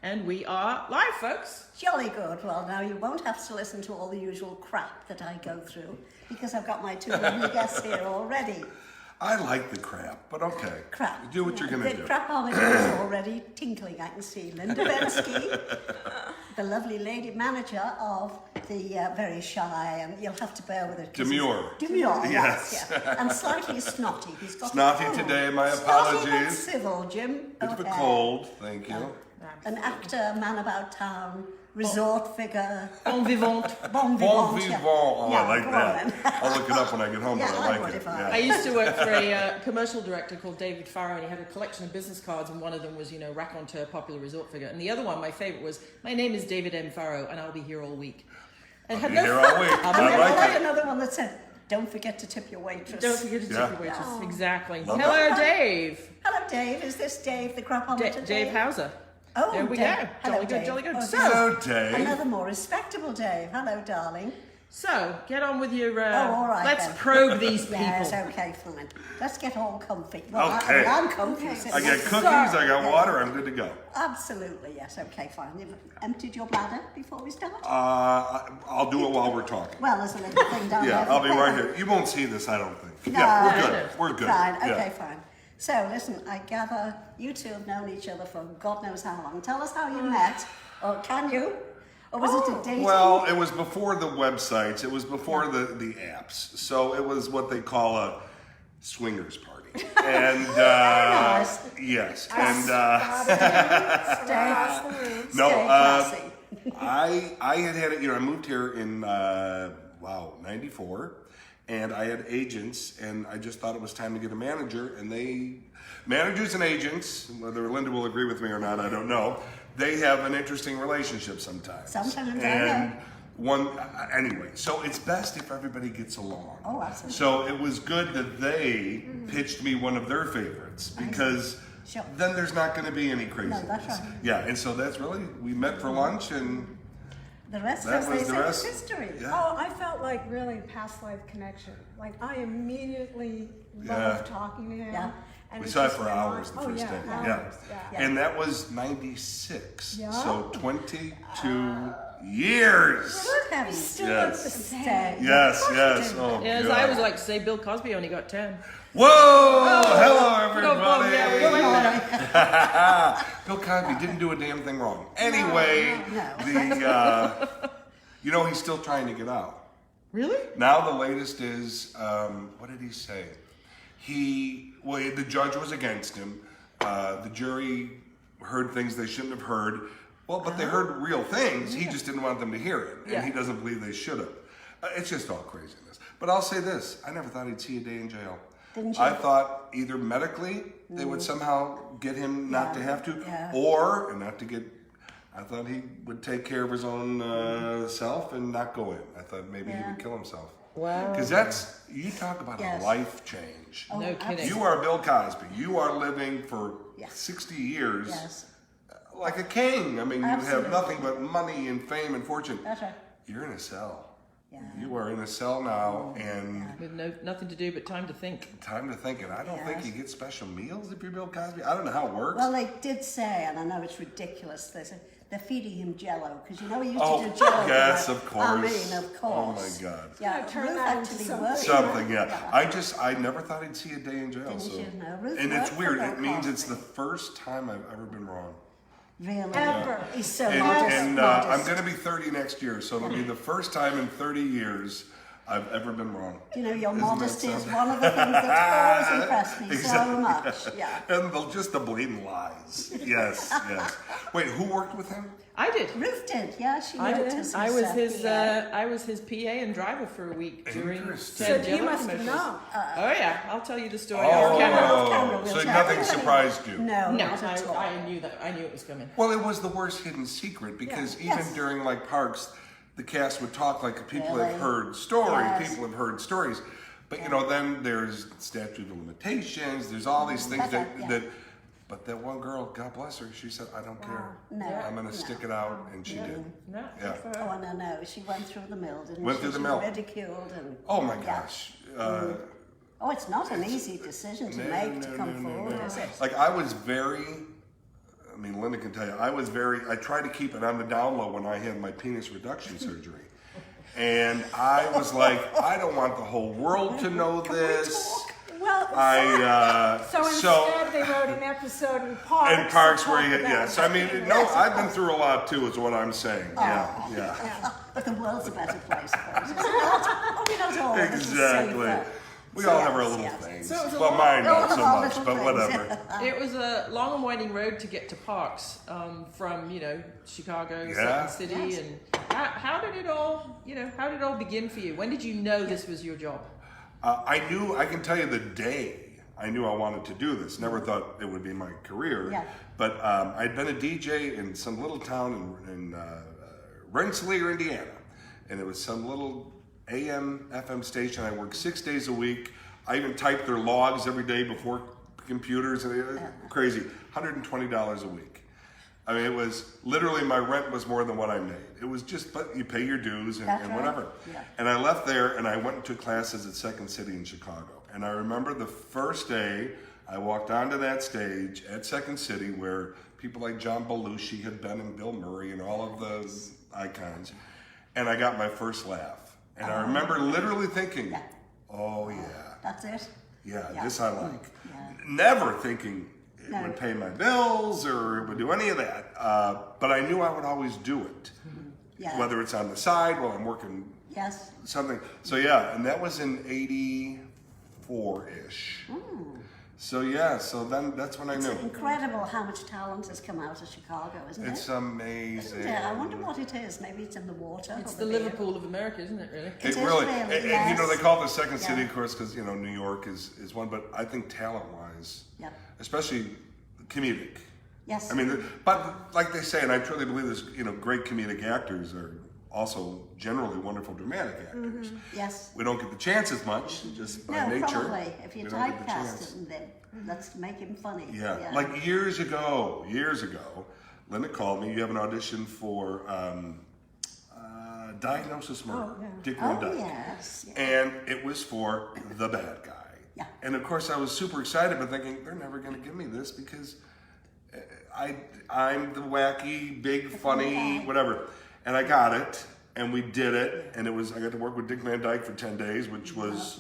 And we are live, folks. Jolly good. Well, now you won't have to listen to all the usual crap that I go through because I've got my two lovely guests here already. I like the crap, but okay. Crap. Do what you're going to do. The crapometer is already tinkling, I can see. Linda Bensky, the lovely lady manager of the very shy, and you'll have to bear with it. Demure. Demure, Yes. Yeah. And slightly snotty. He's got Snotty today, my apologies. Snotty but civil, Jim Bit of a OHeir. cold, thank you. An actor, man about town, resort figure. Bon vivant. Bon vivant. Bon vivant. Oh, Yeah, I like go that. on then. I'll look it up when I get home, Yeah, but I I would like it. if I- Yeah. I used to work for a commercial director called David Farrow, and he had a collection of business cards, and one of them was, raconteur, popular resort figure. And the other one, my favorite, was, my name is David M. Farrow, and I'll be here all week. And I'll be here all week. And I then like I had it. another one that said, don't forget to tip your waitress. Don't forget to tip Yeah. your waitress. Oh. Exactly. Love Hello, that. Dave. Hello, Dave. Is this Dave, the crapometer Dave Hauser. Oh, There we Dave. go. Hello, Jolly good, Dave. jolly good. Oh, So- Hello, Dave. Another more respectable Dave. Hello, darling. So, get on with your... all right let's then. probe these people. Yes, okay, fine. Let's get all comfy. Well, Okay. I'm comfy. I sitting got next to cookies, Sarah. I got water, I'm good to go. Absolutely, yes. Okay, fine. You've emptied your bladder before we start? I'll do it while we're talking. Well, there's a little thing down there. Yeah, for I'll be the right feather. here. You won't see this, I don't think. No, Yeah, no, we're good. no. We're good. Fine, Yeah. okay, fine. So, listen, I gather you two have known each other for God knows how long. Tell us how you met, or can you? Or was it a dating? Well, it was before the websites. It was before the apps. So it was what they call a swingers party. And nice. yes, Stay no, classy. I had it. I moved here in '94, and I had agents, and I just thought it was time to get a manager. And managers and agents, whether Linda will agree with me or not, I don't know. They have an interesting relationship sometimes. Sometimes, I and know. Anyway, so it's best if everybody gets along. Oh, absolutely. So it was good that they pitched me one of their favorites because Sure. then there's not going to be any craziness. No, that's right. Yeah, and so that's really, we met for lunch and The rest, that as was they the say, rest. is history. Yeah. Oh, I felt like really past life connection. Like I immediately Yeah. loved talking to him. Yeah. And we it saw it just for went on. hours the Oh, first yeah, day. hours, yeah. And that was 96. Yeah. So 22 years. Good heavens. Still Yes. look the same. Stay. Yes, Of course yes. you do. Oh, As God. I was like to say, Bill Cosby only got 10. Whoa! Hello, Boom, yeah, we everybody. went there. Bill Cosby didn't do a damn thing wrong. Anyway, No. he's still trying to get out. Really? Now the latest is, what did he say? The judge was against him. The jury heard things they shouldn't have heard. Well, but they heard real things. He just didn't want them to hear it, and Yeah. he doesn't believe they should have. It's just all craziness. But I'll say this: I never thought he'd see a day in jail. Didn't you? I thought either medically they would somehow get him not to have to, Yeah. or and not to get. I thought he would take care of his own self and not go in. I thought maybe he Yeah. would kill himself. Wow. Because you talk about Yes. a life change. Oh, No kidding. You are Bill Cosby. You are living for Yes. 60 years Yes. like a king. I mean, you have Absolutely. nothing but money and fame and fortune. That's right. You're in a cell. Yeah. You are in a cell now, and With nothing to do but time to think. time to think. And I don't think Yes. you get special meals if you're Bill Cosby. I don't know how it works. Well, they did say, and I know it's ridiculous, they said they're feeding him Jello because he used Oh, to do Jello. yes, dinner. of course. I mean, of Oh, course. my God. Yeah, Gonna turn Ruth that into actually something. worked. Something, yeah. I never thought he'd see a day in jail. Didn't So, you? No, Ruth and it's worked for weird. Bill It means it's Cosby. the first time I've ever been wrong. Really? Ever. He's so And, modest. I'm modest. going to be 30 next year, so it'll be the first time in 30 years I've ever been wrong. You know, your Isn't that modesty is something? one of the things that's always impressed me Exactly. so much. Yeah. And just the blatant lies. Yes, yes. Wait, who worked with him? I did. Ruth did, yeah, she I worked did. as I was his. PA. I was his PA and driver for a week during Interesting. Ted So you Jello must have commercials. known. Oh yeah, I'll tell you the story off camera. Off camera, we'll so tell nothing everybody. surprised you? No, No, not at all. I knew that. I knew it was coming. Well, it was the worst hidden secret because Yeah. even Yes. during like parks, the cast would talk like people Really? have heard stories. Yes. People have heard stories, but then there's statute of limitations. There's all these things Yeah. that. But that one girl, God bless her, she said, "I don't care. No, I'm going to no. stick it out," and she did. No. Yeah. Oh, no, she went through the mill, didn't Went she? through the She mill. was ridiculed and... Oh my Yeah. gosh. Oh, it's not an easy decision to make to come forward, is it? Like I was very I mean, Linda can tell you, I tried to keep it on the down low when I had my penis reduction surgery. And I was like, I don't want the whole world to know this. Well, so instead they wrote an episode in Parks. And Parks where you yes. I mean, no, I've been through a lot too, is what I'm saying. Yeah. But the world's a better place, of course. We're not all. Exactly. We all have our little things. So it was a Well, long- mine not so all much, little but things. whatever. It was a long and winding road to get to Parks from Chicago, Yeah. Second City, and how did it all begin for you? When did you know this was your job? I can tell you the day I knew I wanted to do this. Never thought it would be my career. Yeah. But I'd been a DJ in some little town in Rensselaer, Indiana. And it was some little AM, FM station. I worked 6 days a week. I even typed their logs every day before computers. And it was crazy. $120 a week. I mean, it was literally, my rent was more than what I made. It was just, but you pay your dues and whatever. Yeah. And I left there and I went and took classes at Second City in Chicago. And I remember the first day I walked onto that stage at Second City where people like John Belushi had been and Bill Murray and all of those icons. And I got my first laugh. And I remember literally thinking, oh yeah. That's it. Yeah, this I like. Yeah. Never thinking it would pay my bills or it would do any of that. But I knew I would always do it. Yeah. Whether it's on the side while I'm working Yes. something. So yeah, and that was in 84-ish. So yeah, so then that's when I knew. It's incredible how much talent has come out of Chicago, isn't It's it? amazing. Isn't it? I wonder what it is. Maybe it's in the water. It's or the beer. Liverpool of America, isn't it? Really? It is really, really, and, yes. they call it the Second City, of course, because New York is one. But I think talent-wise, especially comedic. Yes. I mean, but like they say, and I truly believe this, great comedic actors are also generally wonderful dramatic actors. Yes. We don't get the chance as much, just by nature. Probably. If you we don't get the typecast chance. it and then let's make him funny. Yeah. Like years ago, Linda called me. You have an audition for Diagnosis Murder, Dick Van Dyke. Yes. And it was for the bad guy. Yeah. And of course, I was super excited, but thinking they're never going to give me this because I'm the wacky, big, funny, whatever. And I got it, and we did it, and I got to work with Dick Van Dyke for 10 days, which was.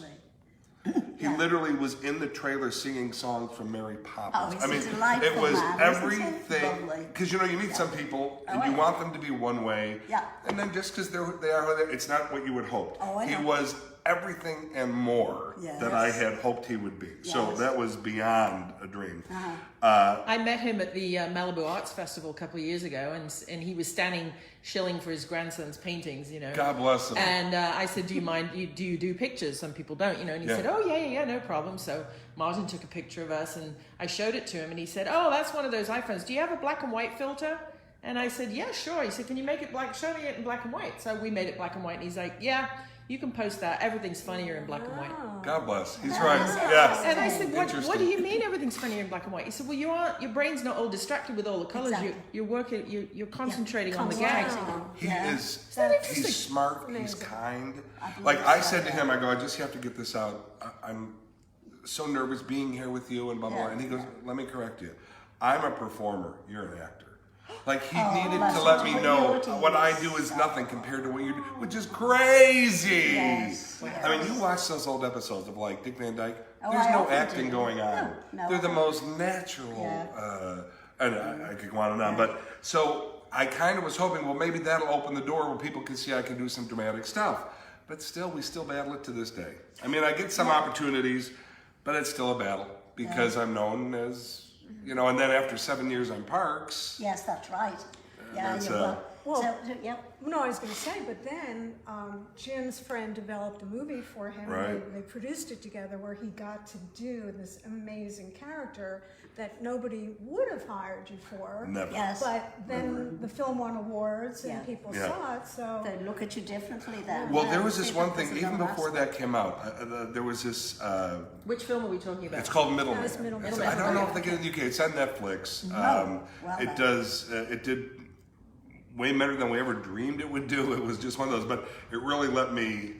Lovely. He literally was in the trailer singing songs from Mary Poppins. Oh, he's a delightful it was man, isn't he? everything. Lovely. Because you meet some people and you want them to be one way, and then just because they are, it's not what you would hope. Oh, I he know. was everything and more that I had hoped he would be. So that was beyond a dream. I met him at the Malibu Arts Festival a couple of years ago, and he was standing shilling for his grandson's paintings, God bless him. And I said, do you mind, do you do pictures? Some people don't, And he said, oh, yeah, no problem. So Martin took a picture of us, and I showed it to him, and he said, oh, that's one of those iPhones. Do you have a black and white filter? And I said, yeah, sure. He said, can you make it black? Show me it in black and white. So we made it black and white, and he's like, yeah, you can post that. Everything's funnier in black and white. God bless. He's right. Yeah. And I said, what do you mean everything's funnier in black and white? He said, well, your brain's not all distracted with all the colors. Exactly. You're working, you're concentrating on the gags. He's interesting? smart, he's kind. Like I said to him, I go, I just have to get this out. I'm so nervous being here with you and blah, blah, blah. And he goes, let me correct you. I'm a performer, you're an actor. Like he needed to let me know what I do is nothing compared to what you do, which is crazy. Yes. I mean, you watch those old episodes of like Dick Van Dyke. Oh, There's I no often acting do. going on. No, They're the I most natural. And I could go on and on, but so I kind of was hoping, well, maybe that'll open the door where people can see I can do some dramatic stuff. But still, we still battle it to this day. I mean, I get some opportunities, but it's still a battle because I'm known as. And then after 7 years on Parks. Yes, that's right. Yeah, that's, No, I was going to say, but then Jim's friend developed a movie for him. Right. They produced it together where he got to do this amazing character that nobody would have hired you for. Never. Yes. But then the film won awards and people saw it, so... They look at you differently then. Well, there was this See, one that thing, was even another before aspect. that came out, there was this, Which film are we talking about? it's called Middleman. That was Middleman. I don't know if they get it in the UK, it's on Netflix. It did way better than we ever dreamed it would do. It was just one of those, but it really let me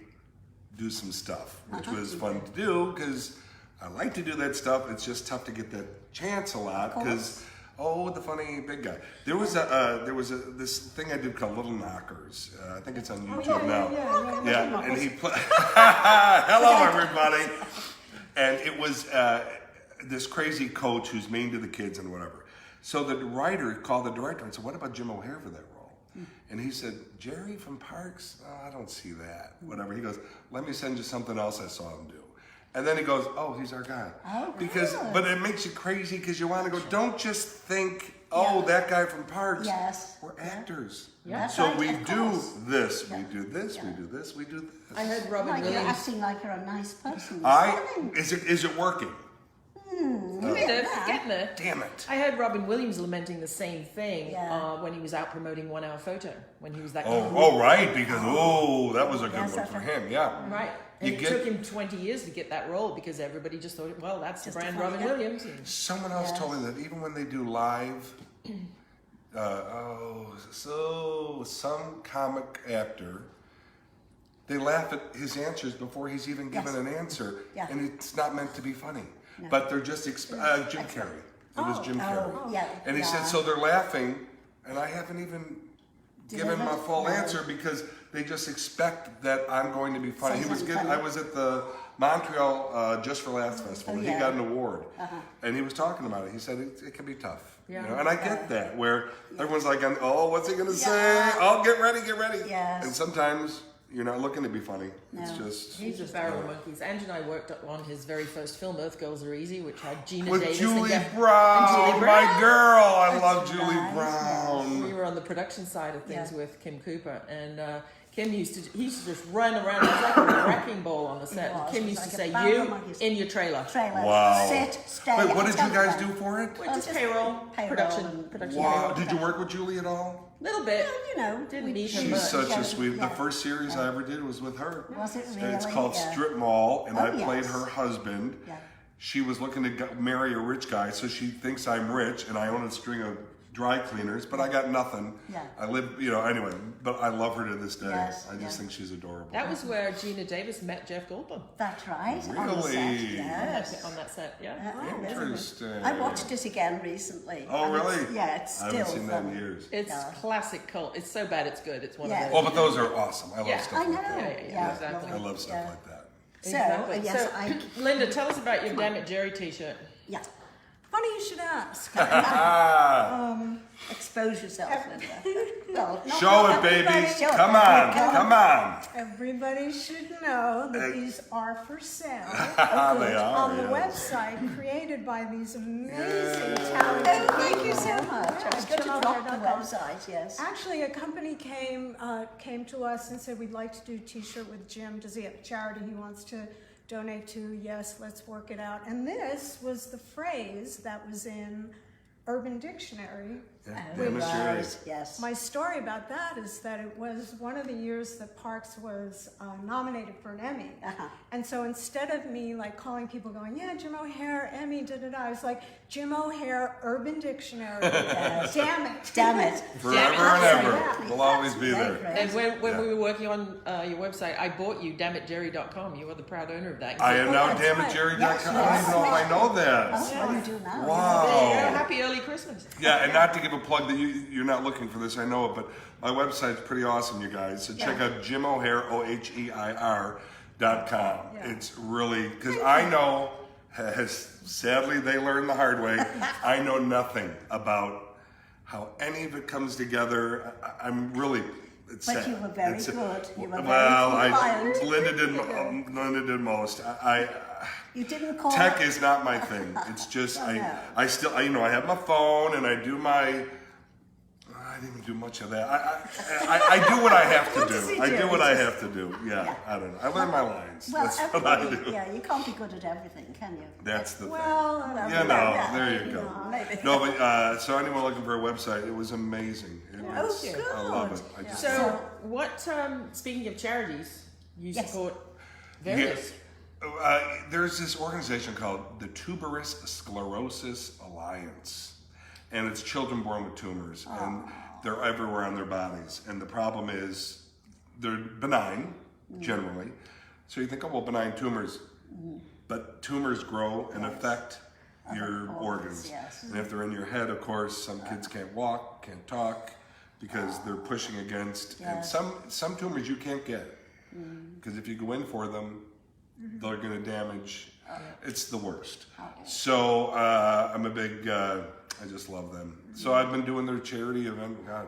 do some stuff, which was fun to do because I like to do that stuff. It's just tough to get that chance a lot because Oh, the funny big guy. There was this thing I did called Little Knockers. I think it's on YouTube now. Yeah, and he played. Hello, everybody. And it was this crazy coach who's mean to the kids and whatever. So the writer called the director and said, "What about Jim OHeir for that role?" And he said, "Jerry from Parks? Oh, I don't see that." Whatever. He goes, "Let me send you something else I saw him do." And then he goes, "Oh, he's our guy." Oh, But it makes you crazy because you want to go, don't just think, "Oh, that guy from Parks." Yes. We're actors. Yeah. That's So right, we of do course. this, we do this, we do this, we do this. I heard Robin Like you're Williams. acting like you're a nice person. Is it working? Getting there. Damn it. I heard Robin Williams lamenting the same thing Yeah. when he was out promoting 1 Hour Photo, when he was that Oh, right, because that was a good Yes, one for that's him, yeah. Right. And You it get- took him 20 years to get that role because everybody just thought, well, that's the Just a brand funny Robin guy. Williams. And Someone else Yes. told me that even when they do live, some comic actor, they laugh at his answers before he's even given Yes. an answer, Yeah. and it's not meant to be funny. No. But they're just Jim Carrey. It was Jim Carrey. Oh, yeah. And he yeah. said, so they're laughing, and I haven't even given my Delivered? full No. answer because they just expect that I'm going to be funny. Say He was something getting, funny. I was at the Montreal Just for Laughs Festival. Oh, and yeah. He got an award, Uh-huh. and he was talking about it. He said it can be tough. Yeah. You know? And I get that, where everyone's like, "Oh, what's he going to say? Yeah. Oh, get ready." Yes. And sometimes you're not looking to be funny. It's No. just he's a barrel of monkeys. Angie and I worked on his very first film, Earth Girls Are Easy, which had Gina with Davis Julie and Brown, Julie Brown. my girl. I love That's Julie nice, Brown. We were on the production side of things Yeah. with Kim Cooper, and Kim he used to just run around. It was like a wrecking ball on the set. It was. Kim It used was to like a say, barrel "You of monkeys." in your trailer." Trailer. Wow. Sit, stay. Wait, what and did you guys telephone. do for it? Well, just just payroll, payroll production and- Wow. payroll. Did you work with Julie at all? Little bit. Well, you know, Didn't we- meet her She's much. such Yeah. a sweet. The Yeah. first series I ever did was with her. Was it And really? it's called Yeah. Strip Mall, and Oh, I played yes. her husband. Yeah. She was looking to marry a rich guy, so she thinks I'm rich, and I own a string of dry cleaners, but I got nothing. Yeah. I live, anyway, but I love her to this day. Yes, I just yeah. think she's adorable. That was where Gina Davis met Jeff Goldblum. That's right. On the set. Really? Yes. On that set, yeah. Interesting. I watched it again recently. Oh, and it's- really? Yeah, it's I still haven't seen that in funny. years. It's Yeah. classic cult. It's so bad it's good. It's one Yeah. of Oh, those. but those are awesome. I love Yeah. stuff I know. like that. Yeah, exactly. I love stuff Yeah. like that. So, Exactly. yes, So, I. Linda, tell us about your Damn It Jerry t-shirt. Yeah. Funny you should ask. Expose yourself, Linda. Well, not Show not it, baby. everybody. Show it. Come on. Come on. Everybody should know that these are for sale They are, on the yes. website created by these amazing Oh, talented thank you so people. much. I was going to drop the JimOHeir.com. website, yes. Actually, a company came to us and said, we'd like to do a t-shirt with Jim. Does he have a charity he wants to donate to? Yes, let's work it out. And this was the phrase that was in Urban Dictionary. Yeah, Oh, damn it, Jerry. right, yes. My story about that is that it was one of the years that Parks was nominated for an Emmy. Uh-huh. And so instead of me like calling people going, yeah, Jim OHeir, Emmy, da-da-da, I was like, Jim OHeir, Urban Dictionary. Damn it. Damn it. Forever and ever. We'll always be there. And when Yeah. we were working on your website, I bought you dammit.jerry.com. You are the proud owner of that. I am now that's damn it, right. Jerry.com. Yes, I don't even know if I know that. What do you do now? Wow. There you go. Happy early Christmas. Yeah, and not to give a plug that you're not looking for this, I know it, but my website's pretty awesome, you guys. So check out Jim OHeir, OHEIR.com. Yeah. It's really, because I know, as sadly they learned the hard way, I know nothing about how any of it comes together. I'm really, it's But sad. you were very It's- good. You were very well, compliant. Linda did most. You didn't call. Tech is not my thing. It's just Oh, no. I still I have my phone and I do my. I didn't even do much of that. I do what I have to What does do. he I do? do what He I just- have to do. Yeah, I don't know. I learn my lines. Well, That's what I everybody, do. yeah, you can't be good at everything, can you? That's the thing. Well, There you go. Maybe. No, but so anyone looking for a website, it was amazing. It was, good. I love it. I just So, what, speaking of charities, you Yes. support various. There's this organization called the Tuberous Sclerosis Alliance, and it's children born with tumors, and they're everywhere on their bodies. And the problem is they're benign, generally. So you think, oh, well, benign tumors. But tumors grow and affect your organs. Yes. And if they're in your head, of course, some kids can't walk, can't talk, because they're pushing against. Yes. And some tumors you can't get, because if you go in for them, they're going to damage. It's the worst. So I'm a big, I just love them. So I've been doing their charity event, God,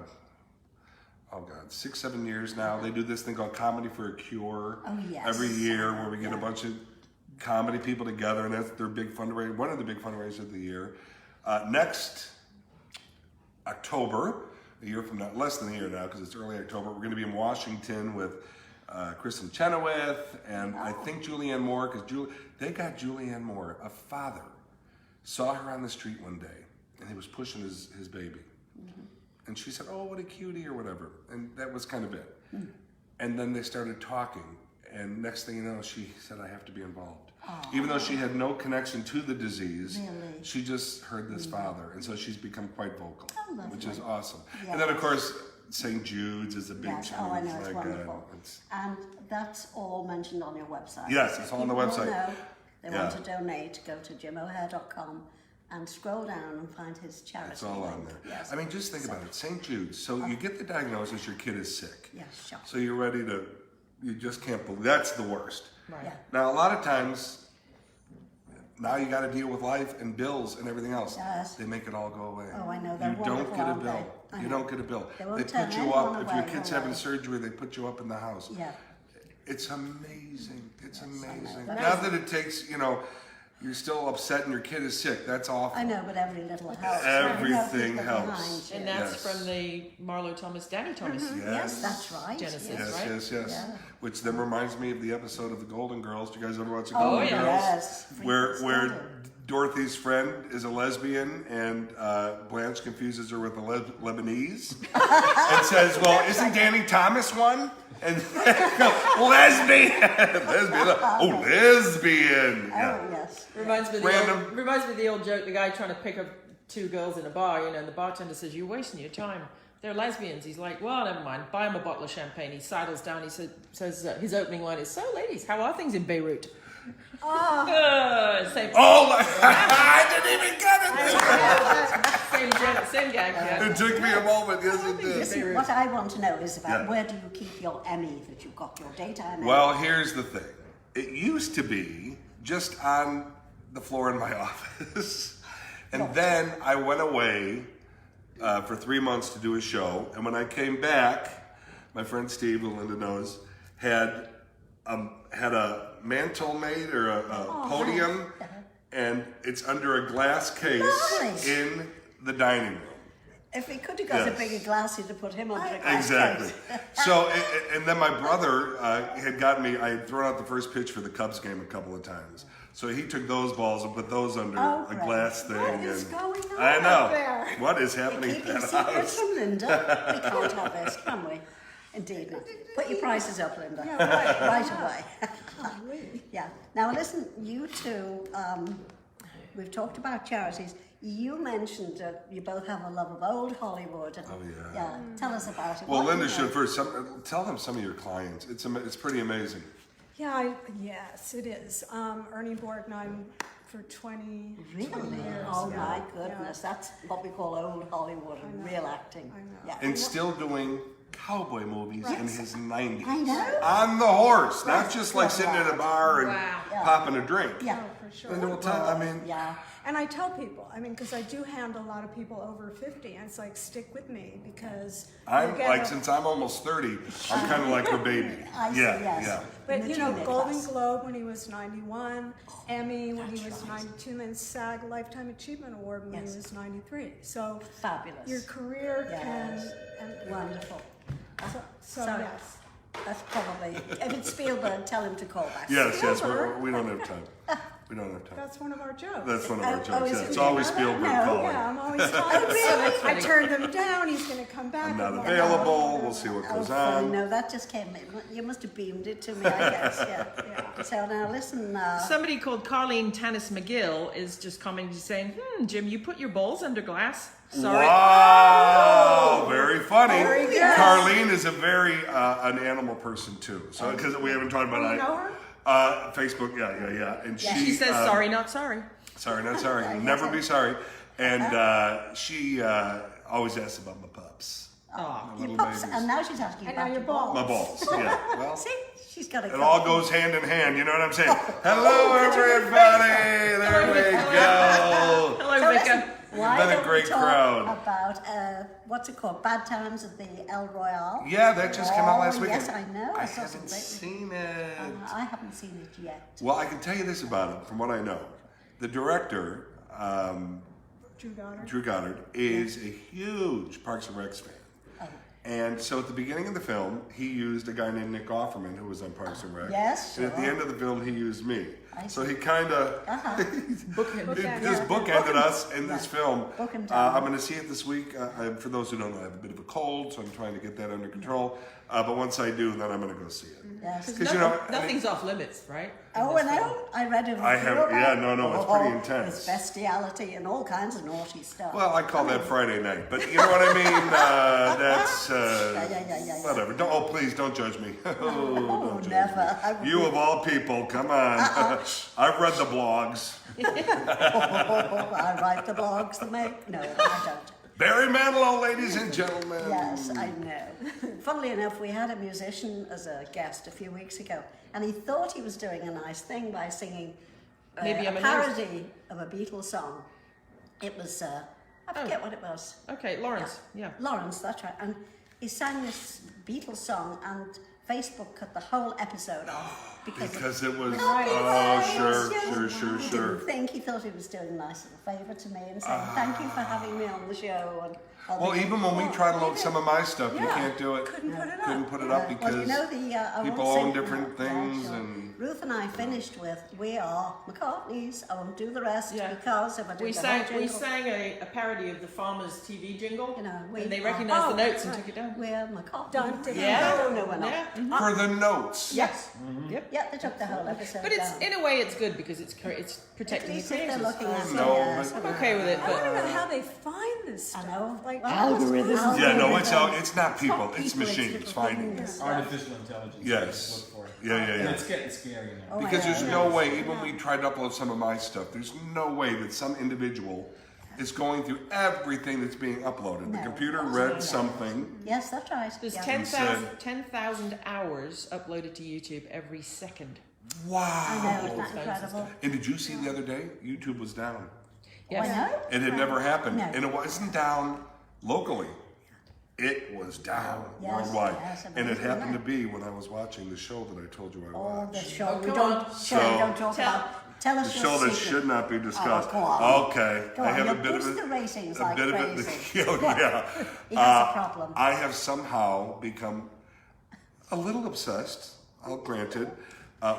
6-7 years now. They do this thing called Comedy for a Cure every year, where we get a bunch of comedy people together, and that's their big fundraiser, one of the big fundraisers of the year. Next October, a year from now, less than a year now, because it's early October, we're going to be in Washington with Kristen Chenoweth, and I think Julianne Moore, because they got Julianne Moore, a father, saw her on the street one day, and he was pushing his baby. And she said, oh, what a cutie, or whatever. And that was kind of it. And then they started talking, and next thing you know, she said, I have to be involved. Even though she had no connection to the disease, she just heard this father, and so she's become quite vocal, which is awesome. Yes. And then, of course, St. Jude's is a big Yes. challenge. Oh, I know, it's wonderful. And that's all mentioned on your website. Yes, So it's all on the people website. know they want to donate, go to JimOHeir.com and scroll down and find his charity. It's all on link. there. Yes. I mean, just think about it. St. Jude's. So you get the diagnosis, your kid is sick. Yes, sure. So you're ready to, you just can't believe, that's the worst. Right. Yeah. Now, a lot of times, now you got to deal with life and bills and everything else. Yes. They make it all go away. Oh, I know. They're You don't wonderful, get a aren't bill. they? I You know. don't get a bill. They won't They turn put you anyone up. If away, your kid's no having way. surgery, they put you up in the house. Yeah. It's amazing. It's amazing. know. Not that it takes, you're still upset and your kid is sick. That's awful. I know, but every little helps. Everything People helps. behind you. And that's Yes. from the Marlo Thomas, Danny Thomas. Yes, that's right. Genesis. Yes. Yes, yes. Yeah. Which then reminds me of the episode of the Golden Girls. Do you guys ever watch the Oh, Golden yeah. Girls? yes. Where Dorothy's friend is a lesbian, and Blanche confuses her with a Lebanese, and says, "Well, isn't Danny Thomas one?" And lesbian, lesbian. Oh, lesbian. Yeah. Oh, yes. Reminds me of the old joke, the guy trying to pick up two girls in a bar, and the bartender says, you're wasting your time. They're lesbians. He's like, well, never mind. Buy him a bottle of champagne. He sidles down. He says his opening line is, so ladies, how are things in Beirut? Same. Oh, I didn't even get it. Same gag, yeah. It took me a moment. Yes, it did. Listen, what I want to know is about Yeah. where do you keep your Emmy that you got your daytime Emmy? Well, here's the thing. It used to be just on the floor in my office. And then I went away for 3 months to do a show. And when I came back, my friend Steve, who Linda knows, had a mantle made, or a podium, and it's under a glass case Nice. in the dining room. If he could have got Yes. a bigger glass, he'd have put him under a glass Exactly. case. So, and then my brother had gotten me, I had thrown out the first pitch for the Cubs game a couple of times. So he took those balls and put those under Oh, a great. glass thing. What is and going on I know. up there? What is You're happening in keeping that secrets house? from Linda. We can't have this, can we? Indeed not. Put your prices up, Linda. Yeah, right. away. Yeah. Now listen, you two, we've talked about charities. You mentioned that you both have a love of old Hollywood. And, Oh, yeah. Yeah. Tell us about it. Well, What do Linda you should know? first tell them some of your clients. It's pretty amazing. Yeah, yes, it is. Ernie Borden, I'm for 20 Really? 20 years. Oh yeah, my yeah. goodness, that's what we call old Hollywood and real acting. I know. Yeah. And still doing cowboy movies in his 90s. I know. On the horse, not just like sitting in a bar and Wow. popping a drink. Yeah. Oh, for sure. And they'll tell, I mean, Yeah. And I tell people, because I do handle a lot of people over 50, and it's like, stick with me, because I'm you get like, a- since I'm almost 30, I'm kind of like her baby. I see, Yeah, yes. yeah. But In the Golden class. Globe when he was 91, Emmy when he was 92, and then SAG Lifetime Achievement Award when Yes. he was 93. So Fabulous. your career Yes. and Wonderful. so Sorry. yes. That's probably, if it's Spielberg, tell him to call back. Yes, Spielberg. we don't have time. We don't have time. That's one of our jokes. That's one of our Oh, jokes. is Yeah, it it's really? always Spielberg No, calling. Yeah, I'm always talking. I turned him down. He's going to come back. I'm not and available. We'll see what Oh, goes funny. on. No, that just came in. You must have beamed it to me, I guess. Yeah. Yeah. So now listen, Somebody called Colleen Tannis McGill is just commenting saying, Jim, you put your balls under glass. Sorry. Wow, very funny. Very good. Carlene is a very an animal person too. So because we haven't talked about You know her? Facebook, yeah. And She says, sorry, not sorry. Sorry, not sorry. Yeah, Never yes, be sorry. And she always asks about my pups. Oh, My Your little pups, babies. and now she's asking And about now your your balls. My balls, yeah. Well, See, she's got a it all goes hand in hand, you know what I'm saying? Hello, everybody! There we go! hello, So Victor. listen, why been a don't great we talk crowd. about, what's it called, Bad Times at the El Royale? Yeah, that just came out last weekend. Yes, I know. I saw some haven't great seen it. I haven't seen it yet. Well, I can tell you this about it from what I know. The director, Drew Goddard. is a huge Parks and Recs fan. Oh. And so at the beginning of the film, he used a guy named Nick Offerman who was on Parks and Rec. Yes, And at the sure. end of the film, he used me. I So see. he kind of Bookend. just bookended us in this film. Book him down. I'm going to see it this week. For those who don't know, I have a bit of a cold, so I'm trying to get that under control. But once I do, then I'm going to go see it. Yes. Because you know, I mean, Nothing's off limits, right? Oh, In and this film. I read a review I have- about yeah, it. no, it's pretty intense. It's bestiality and all kinds of naughty stuff. well, I call that Friday night, but you know what I mean. That's Yeah. whatever. Don't, please don't judge me. Don't judge never. I Me. would You be- of all people, come on. I've read the blogs. I write the blogs that make. No, I don't. Barry Manilow, ladies and gentlemen. Yes, I know. Funnily enough, we had a musician as a guest a few weeks ago, and he thought he was doing a nice thing by singing Maybe a I'm a parody of a Beatles song. It was, I forget what it was. Okay, Lawrence. Yeah. Lawrence, that's right. And he sang this Beatles song, and Facebook cut the whole episode off. Because it was, He didn't think, he thought he was doing a nice little favour to me and saying, thank you for having me on the show. And I'll well, be- even when we try to load some of my stuff, you Yeah. can't do it. Couldn't put it up. Couldn't put it up because well, you know, I people won't own sing- different yeah, things sure. and. Ruth and I finished with "We Are McCartney's." I won't do the rest Yeah. because if I do We the sang whole we jingle, sang a parody of the Farmer's TV jingle, You know, and they we- recognized the oh, notes and right. took it down. We're McCartney. Dun, dun, Yeah. No, we're not. Yeah. For the notes. Yes. Mm-hmm. Yep. Yeah, they took the whole episode But it's down. in a way it's good because it's At protecting the least if they're creators. looking at No, yes, but- I'm okay with it, I want to know but how they find this I stuff. know. Like, Algorithms. Yeah, no, it's not people, it's people, machines finding it. Artificial intelligence. Yes. Look for it. Yeah. And it's getting scary now. Oh, Because I there's know. no way, even when we tried to upload some of my stuff, there's no way that some individual is going through everything that's being uploaded. The No. computer Oh, read yeah. something. Yes, that's right. there's yeah. 10,000 hours uploaded to YouTube every second. I Wow. know, isn't that incredible? And did you see the other day? YouTube was down. Yes. I know. It had never happened. No. And it wasn't down locally. It was down Yes, worldwide. yes, And it amazing, happened to isn't be when I was watching the show that I told you I Oh, watched. the show. Oh, we come don't. on. Sorry, So- don't talk Tell- about. Tell The us show your that secret. should not be discussed. Oh, go on. Okay. Go I on, have a you'll bit of boost it. the ratings a like bit crazy. of it. Oh, yeah. He has a problem. I have somehow become a little obsessed, I'll grant it,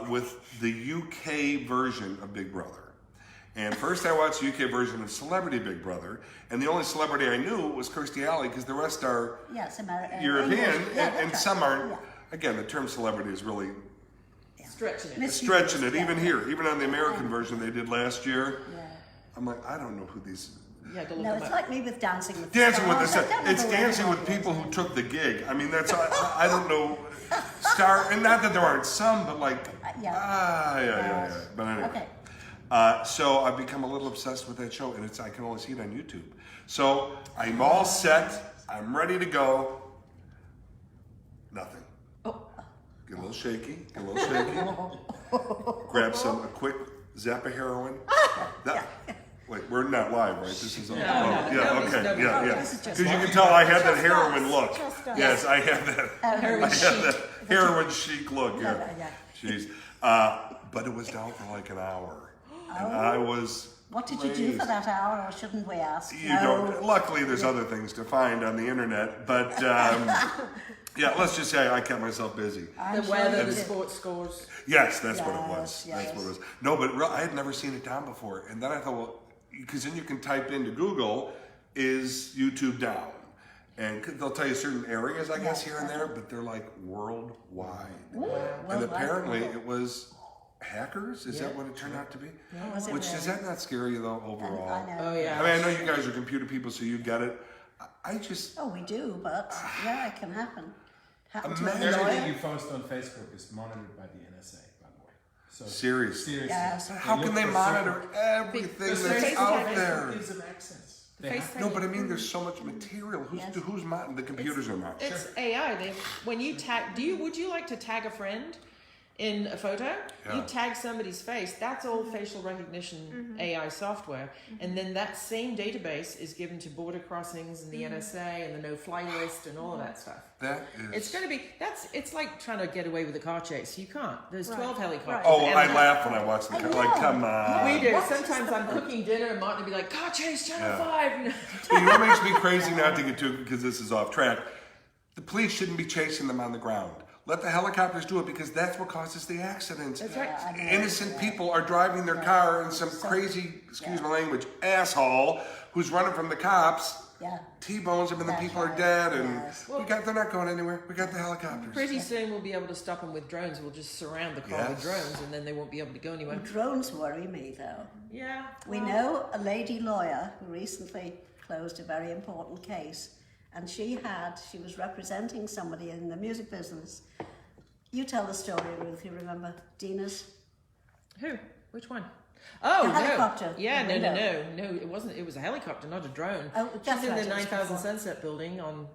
with the UK version of Big Brother. And first I watched the UK version of Celebrity Big Brother, and the only celebrity I knew was Kirstie Alley, because the rest are Yes, American. European, English. Yeah, and that's some right. aren't. Yeah. Again, the term celebrity is really Stretching it. Miss- stretching it. Yeah. Even here, even on the American version they did last year, Yeah. I'm like, I don't know who these. You had to look No, them it's up. like me with Dancing with the Dancing with the Stars. I Stars. don't It's know who dancing with everybody people is. who took the gig. I mean, that's I don't know. Star, and not that there aren't some, but like Yeah. yeah. But anyway. Okay. So I've become a little obsessed with that show, and I can only see it on YouTube. So I'm all set. I'm ready to go. Nothing. Oh. Get a little shaky. Grab a quick zap of heroin. Wait, we're not live, right? This is all. no, yeah. nobody's- Okay. nobody's- Yeah. this is Because just you can tell I have that Just heroin us. look. Just us. Yes, I have that. Heroin I have chic. that heroin chic look. Yeah. Yeah. Jeez. But it was down for like an hour, and I was. What did you do crazed. for that hour, or shouldn't we ask? You don't. Luckily, there's other things to find on the internet, but yeah, let's just say I kept myself busy. I'm The sure weather, you the did. sports scores. Yes, that's what it was. Yes, That's what it yes. was. No, but I had never seen it down before, and then I thought, well, because then you can type into Google, "Is YouTube down?" And they'll tell you certain areas, I guess, Yes, here and there, but they're like worldwide. Ooh, And worldwide. apparently, it was hackers. Is that what it turned out to be? Was it Which does really? that not scare you though overall? I know. Oh yeah. I mean, I know you guys are computer people, so you get it. I just Oh, we do, but yeah, it can happen. Happen to Imagine a Everything lawyer. you post on Facebook is monitored by the NSA, by the way. So Seriously. Yes. How can they monitor everything Because that's there's out Facebook there? gives them access. The face No, but I mean, there's so much material. Who's monitoring? The computers are not. It's AI. When you tag, would you like to tag a friend in a photo? Yeah. You tag somebody's face. That's all facial recognition AI software, and then that same database is given to border crossings and the NSA and the no-fly list and all of that stuff. That is. It's going to be it's like trying to get away with a car chase. You can't. There's 12 helicopters. Right. Oh, and I laugh when I watch the. Like, come on. We do. Sometimes I'm cooking dinner and Martin will be like, car chase, Channel 5. You know what makes me crazy not to get to it because this is off track? The police shouldn't be chasing them on the ground. Let the helicopters do it because that's what causes the accidents. That's right. Innocent people are driving their car and some crazy, excuse my language, asshole who's running from the cops T-bones them and the That's people are right. dead and Yes. they're not going anywhere. We got the helicopters. Pretty soon we'll be able to stop them with drones. We'll just surround the car with Yes. drones and then they won't be able to go anywhere. Drones worry me though. Yeah. We know a lady lawyer who recently closed a very important case, and she was representing somebody in the music business. You tell the story, Ruth, you remember Dina's? Who? Which one? Oh, The no. helicopter. Yeah, The no, window. it wasn't. It was a helicopter, not a drone. Oh, that's She's in right, the it was 9000 before. Sunset building on,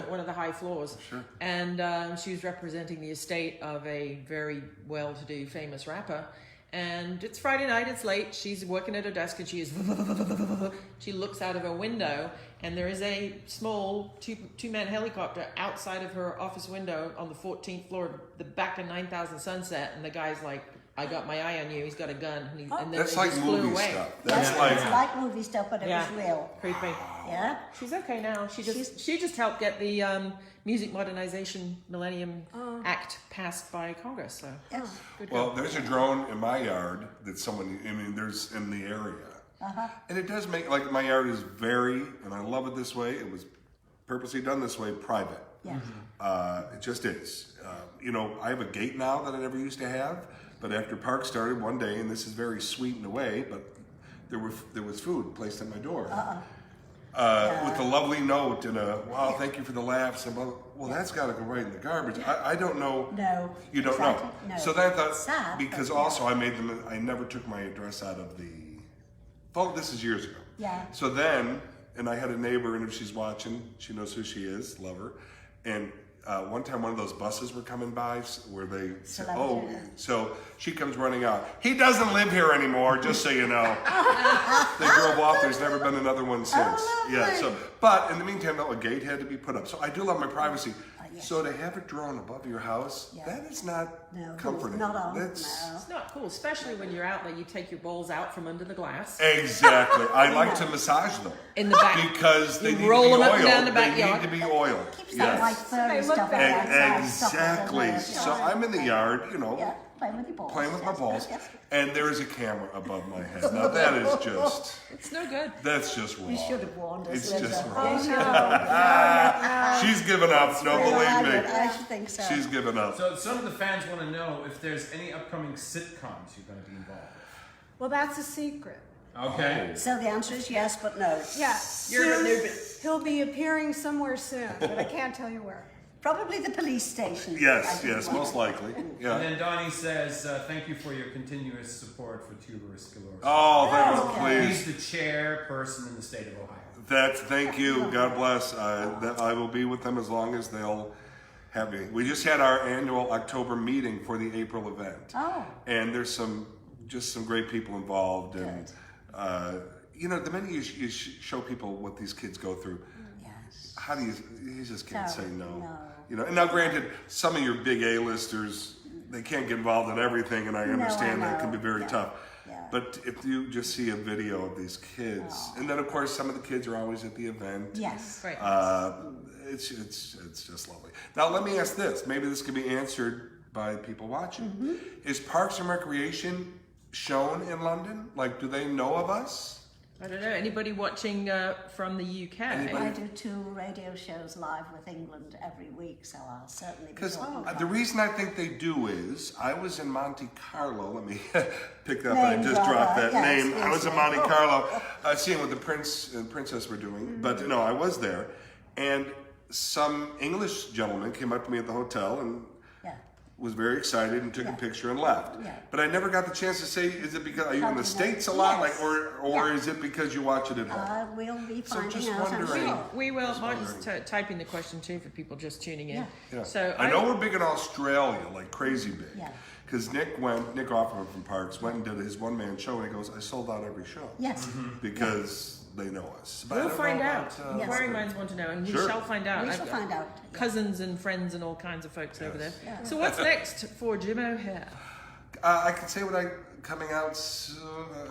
one of the high floors. Sure. And she was representing the estate of a very well-to-do, famous rapper. And it's Friday night, it's late, she's working at her desk and she looks out of her window and there is a small two-man helicopter outside of her office window on the 14th floor, the back of 9000 Sunset, and the guy's like, I got my eye on you, he's got a gun, and then That's they like just flew movie away. stuff. That's Yes, like it's like movie stuff, but it was real. Creepy. Yeah? She's okay now. She just helped get the Music Modernization Millennium Act passed by Congress. So Yes. good well, girl. there's a drone in my yard that there's in the area. And it does make, like, my yard is very, and I love it this way, it was purposely done this way, private. Yeah. It just is. I have a gate now that I never used to have, but after Park started one day, and this is very sweet in a way, but there was food placed at my door. With a lovely note and wow, thank you for the laughs. And well, that's got to go right in the garbage. I don't know. No. You don't exactly. know. No. So then I thought, Sad, because but also I never took my address out of the, this is years ago. Yeah. So then, and I had a neighbor, and if she's watching, she knows who she is, love her. And one time one of those buses were coming by where they said, so she comes running out. He doesn't live here anymore, just so you know. They drove off, there's never been another one since. But in the meantime, though, a gate had to be put up. So I do love my privacy. Yes. So to have a drone above your house, that is not comforting. Not on. That's It's not cool, especially when you're out there. You take your balls out from under the glass exactly. I like to massage them in the back. because they You need roll to be them up and oiled. down the They backyard. need to be oiled. Keeps that white furry They look stuff better. outside. Stuff Exactly. like that. So I'm in the yard, Yeah, playing with your balls. playing with my Yes, balls, yes. and there is a camera above my head. Now that is just, It's no good. that's just wrong. You should have warned us, It's Linda. just You wrong. should have. She's given up. No, I believe would- I me. should think so. She's given up. So some of the fans want to know if there's any upcoming sitcoms you're going to be involved Well, that's a secret. with. Okay. So the answer is yes, but no. Yeah. You're soon, a newbie. he'll be appearing somewhere soon, but I can't tell you where. Probably the police station. Yes, I yes, think. most likely. And Yeah. then Donnie says, thank you for your continuous support for tuberous sclerosis. Oh, thank you, Okay. He's please. the chairperson in the state of Ohio. Thank you. God bless. I will be with them as long as they'll have me. We just had our annual October meeting for the April event. Oh. And there's some great people involved. And, the minute you show people what these kids go through, Yes. how do you just can't say no. No. And now granted, some of your big A-listers, they can't get involved in everything, and I understand that it can be very tough. Yeah. But if you just see a video of these kids, and then of course some of the kids are always at the event. Yes. Right. It's just lovely. Now let me ask this. Maybe this could be answered by people watching. Is Parks and Recreation shown in London? Like, do they know of us? I don't know. Anybody watching from the UK? I do 2 radio shows live with England every week, so I'll certainly be Because talking the about reason I think they do is, I was in Monte Carlo. Let me pick that up. I Name just dropper. dropped that Yes, name. I was in yes. Monte Carlo, seeing what the prince and princess were doing. But no, I was there, and some English gentleman came up to me at the hotel and Yeah. was very excited and took a picture and left. Yeah. But I never got the chance to say, is it because, are you in the States a lot? Yes. Like, or is it because you watch it at home? We'll be So finding just out, I'm wondering. sure. We will. Martin's typing the question too for people just tuning in. Yeah. So I know we're big in Australia, like crazy big. Yeah. Because Nick Offerman from Parks went and did his one-man show, and he goes, I sold out every show. Yes. Because they know us. But I We'll don't find know out. about, Yes. Inquiring minds want to know, and we Sure. shall find out. We I've shall got find out. Cousins and friends and all kinds of folks over there. Yeah. So what's next for Jim OHeir? I can say coming out soon,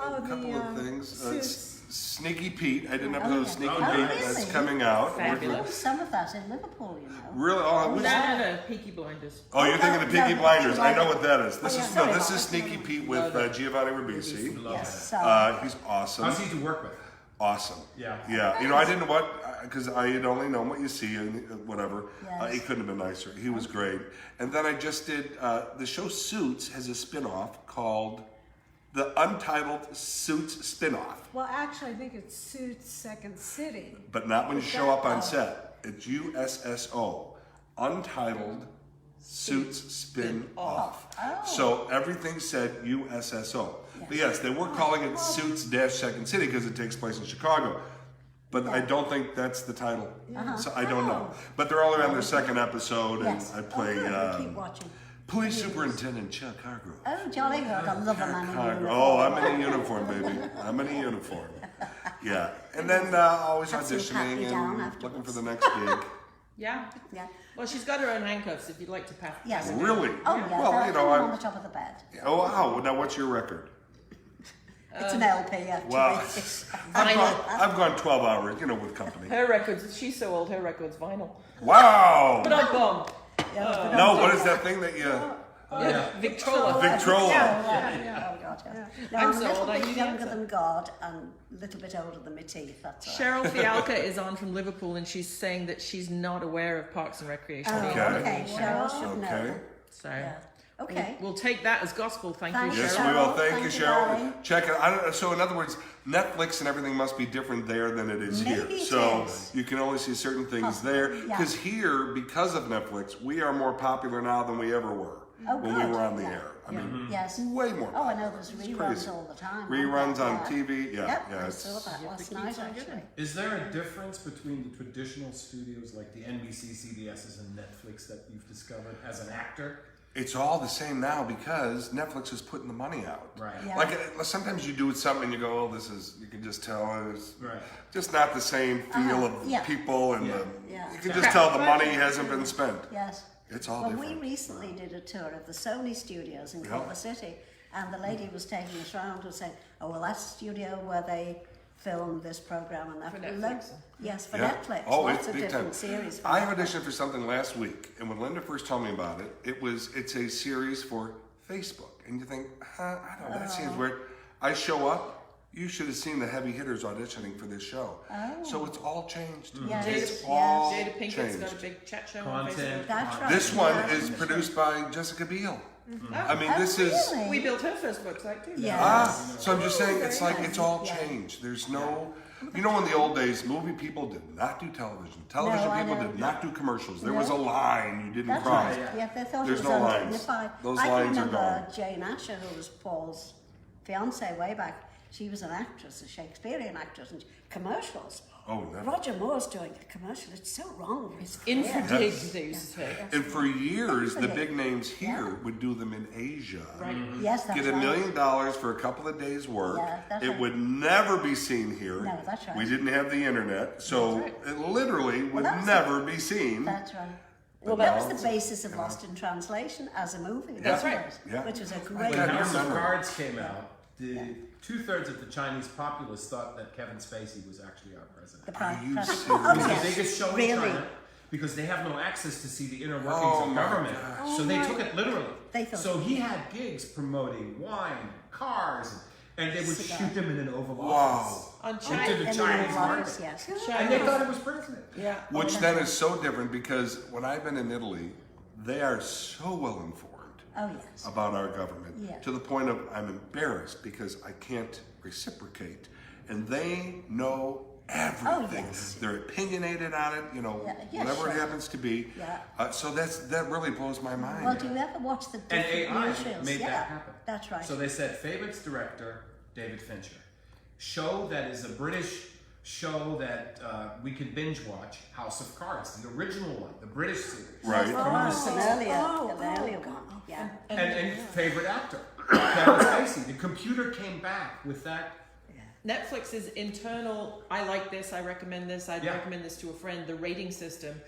Oh, a couple the, of things. Suits. Sneaky Pete, I did an Oh, episode of yeah. Sneaky Oh, Pete really? that's coming out. Fabulous. There was some of that in Liverpool, you know. Really? Oh, No, Peaky Blinders. oh, you're thinking of Peaky No, Blinders. no, I know what that is. This yeah. is Sorry, this is Bob. Sneaky Pete with Giovanni Ribisi. Love Yes. that. So, He's awesome. How's he to work with? Awesome. Yeah. Yeah. You know, I didn't know because I had only known what you see and whatever. Yes. He couldn't have been nicer. He was great. And then I just did the show Suits has a spin-off called the Untitled Suits Spin-off. Well, actually, I think it's Suits Second City. But not when you show up on set. It's USSO. Untitled Suits Spin-Off. Oh. So everything said USSO. But yes, they were calling it Suits-Second City because it takes place in Chicago. But I don't think that's the title. So I don't know. But they're all around their second episode, and yes. I play good. We'll keep watching. Police Superintendent Chuck Hargrove. Oh, jolly good. I love a man in uniform. Oh, I'm in a uniform, baby. I'm in a uniform. Yeah. And then always Have some pat me auditioning down and afterwards. looking for the next gig. Yeah. Yeah. Well, she's got her own handcuffs if you'd like to pat. Yes. Really? Oh, yeah. Well, they're you know, on I'm. the top of the bed. Oh, wow. Now, what's your record? It's an LP, actually. Wow. Vinyl. I've gone 12 hours, with company. Her records. She's so old. Her records vinyl. Wow. But I'm bummed. Yeah, No, what is that thing that you? Yeah. Victrola. Victrola. Oh, God, yes. No, I'm I'm a so little old, I bit knew the younger answer. than God and a little bit older than my teeth, that's all. Cheryl Fialka is on from Liverpool, and she's saying that she's not aware of Parks and Recreation. Oh, Okay. okay. Cheryl should Okay. know. So Yeah. Okay. we'll take that as gospel. Thank Thanks, you, Yes, Cheryl. we will. Cheryl. Thank you, Thank you, Cheryl. darling. Check it. I don't, so, in other words, Netflix and everything must be different there than it is here. Maybe it So is. you can only see certain things Possibly, there. yeah. Because here, because of Netflix, we are more popular now than we ever were Oh, when good. we were on the Yeah. air. I mean, Yes. way more. Oh, I know there's It's reruns crazy. all the time. Reruns on Yeah. TV. Yeah, Yep, yeah. I It's, saw that last night, actually. Is there a difference between the traditional studios like the NBC, CBS's, and Netflix that you've discovered as an actor? it's all the same now because Netflix is putting the money out. Right. Yeah. Like sometimes you do something and you go, oh, you can just tell it's Right. just not the same feel of Yeah. people and Yeah. you can just tell the money hasn't been spent. Yes. It's all Well, different. we recently did a tour of the Sony studios in Culver City, and the lady was taking us around and saying, oh, well, that's the studio where they filmed this program and that. For Netflix. Yes, for Yeah. Netflix. Oh, Lots it's of big different time. series. For I Netflix. auditioned for something last week, and when Linda first told me about it, it's a series for Facebook, and you think, I don't know, that seems weird. I show up. You should have seen the heavy hitters auditioning for this show. Oh. So it's all changed. Yes, It's yes. all Jada Pinkett's got a changed. big chat show on Content. Facebook. That's right. This one Yeah. is produced by Jessica Biel. I mean, Oh, this is. really? We built her first website too. Yeah. So I'm just saying, it's very like nice. it's all Yeah. changed. There's no, in the old days, movie people did not do television. Television No, I people know. did not do commercials. There No. was a line you didn't That's cross. right. Yeah, they thought There's it was no lines. undignified. Those I lines can are remember gone. Jane Asher, who was Paul's fiance way back. She was an actress, a Shakespearean actress, and commercials. Oh, never. Roger Moore's doing a commercial. It's so wrong. It's Infradig, Yes. they used to say. And for years, the Infradig. big names here Yeah. would do them in Asia. Right. Yes, that's Get $1 right. million for a couple of days' work. Yeah, that's It right. would never be seen here. No, that's right. We didn't have the internet, so That's right. it literally would that's never be seen. That's right. Well, that now- was the basis of Lost in Translation as a movie. That's wasn't right. it? Yeah. Which was a I great When got House your of memory. Cards came out, two-thirds of the Chinese populace thought that Kevin Spacey was actually our president. The Are you president. serious? Oh, It was yes. the biggest show Really? in China because they have no access to see the inner workings Oh of my government. gosh. So they took it literally. They thought- So he had gigs promoting wine, cars, and they would Cigar. shoot him in an Oval Wow. Office. On Into China. the And then Chinese it market. was, yes. And they thought it was president. Yeah. Which then is so different because when I've been in Italy, they are so well informed Oh, yes. about our government Yeah. to the point of I'm embarrassed because I can't reciprocate. And they know everything. yes. They're opinionated on it, you know, Yeah, whatever it sure. happens to be. Yeah. So that really blows my mind. Well, do you ever watch the And different AI newsreels? made that happen. That's right. So they said favorites director David Fincher, show that is a British show that we could binge watch, House of Cards, the original one, the British series. Right. From the It's an 60s. earlier one. Yeah. And favorite actor, Kevin Spacey. The computer came back with that. Netflix's internal, I like this, I recommend this, I'd Yeah. recommend this to a friend, the rating system,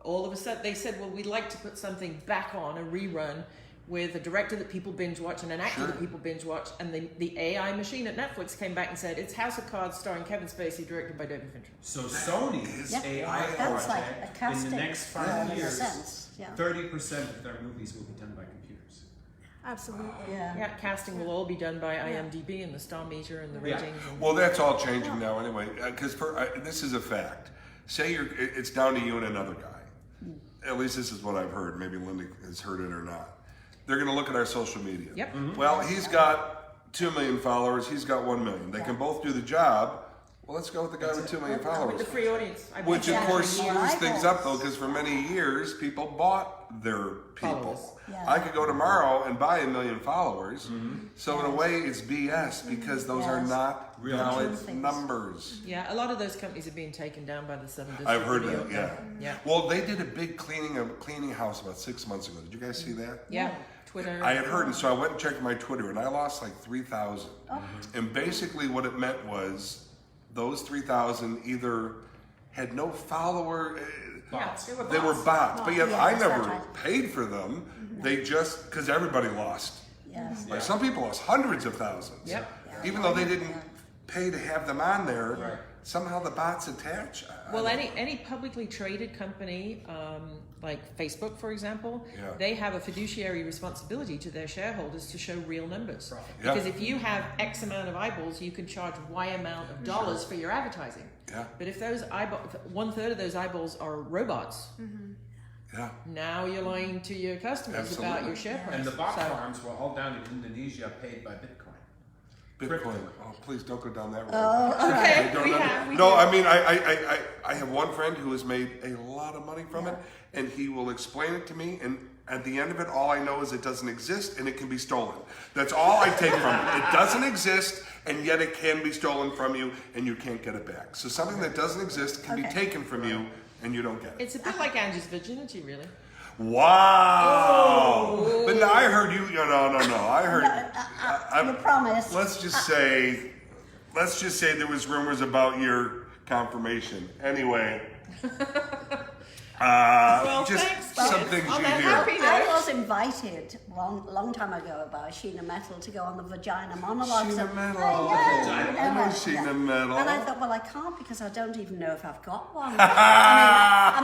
all of a sudden they said, well, we'd like to put something back on, a rerun, with a director that people binge watch and an actor that people binge watch, and the AI machine at Netflix came back and said, it's House of Cards starring Kevin Spacey, directed by David Fincher. So Sony's Yeah. AI That's like a project in casting. the next in 5 a years, sense. Yeah. 30% of their movies will be done by computers. Absolutely. Yeah. Yeah, casting will all be done by IMDb and the star meter and the Yeah. ratings. And Well, that's all changing now anyway, because this is a fact. Say it's down to you and another guy. At least this is what I've heard. Maybe Linda has heard it or not. They're going to look at our social media. Yep. Well, he's got 2 million followers. He's got 1 million. They can both do the job. Well, let's go with the guy with 2 million with followers. the free audience. I Which, of Exactly. course, More screws things up, though, eyeballs. because for many years, people bought their people. Followers. Yeah. I could go tomorrow and buy 1 million followers. So, in a way, it's BS because those are Yes. not Real valid true things. numbers. Yeah, a lot of those companies are being taken down by the Southern District. I've heard of New that, York. yeah. Yeah. Well, they did a big cleaning house about 6 months ago. Did you guys see that? Yeah. Twitter. I had heard, and so I went and checked my Twitter, and I lost like 3,000. And basically, what it meant was those 3,000 either had no follower. Bots. They were They were bots, but yet Yeah, I that's never right. paid for them. They just because everybody lost. Yes. Like some people lost hundreds of thousands. Yep. Even though they didn't pay to have them on there, Right. somehow the bots attach. Well, any publicly traded company, like Facebook, for example, Yeah. they have a fiduciary responsibility to their shareholders to show real numbers. Yeah. Because if you have X amount of eyeballs, you can charge Y amount of dollars for your advertising. Yeah. But if those eyeballs, 1/3 of those eyeballs are robots, Yeah. now you're lying to your customers about Absolutely. your share price. And the bot So- farms were all down in Indonesia paid by Bitcoin. Bitcoin. Oh, please don't go down that road. Okay, I don't we know. have. No, I mean, I have one friend who has made a lot of money from it, and he will explain it to me, and at the end of it, all I know is it doesn't exist and it can be stolen. That's all I take from it. It doesn't exist, and yet it can be stolen from you, and you can't get it back. So something that doesn't exist can be Okay. taken from you, and you don't get it. It's a bit like Angie's virginity, really. Wow! But no, I heard you. No. I heard. You promised. Let's just say there was rumors about your confirmation. Anyway, Well, just thanks, some Jen. things On you that hear. happy I note. was invited long time ago by Sheena Metal to go on the Vagina Monologues. Sheena and- Metal. Yeah. I know Sheena Metal. And I thought, well, I can't because I don't even know if I've got one. I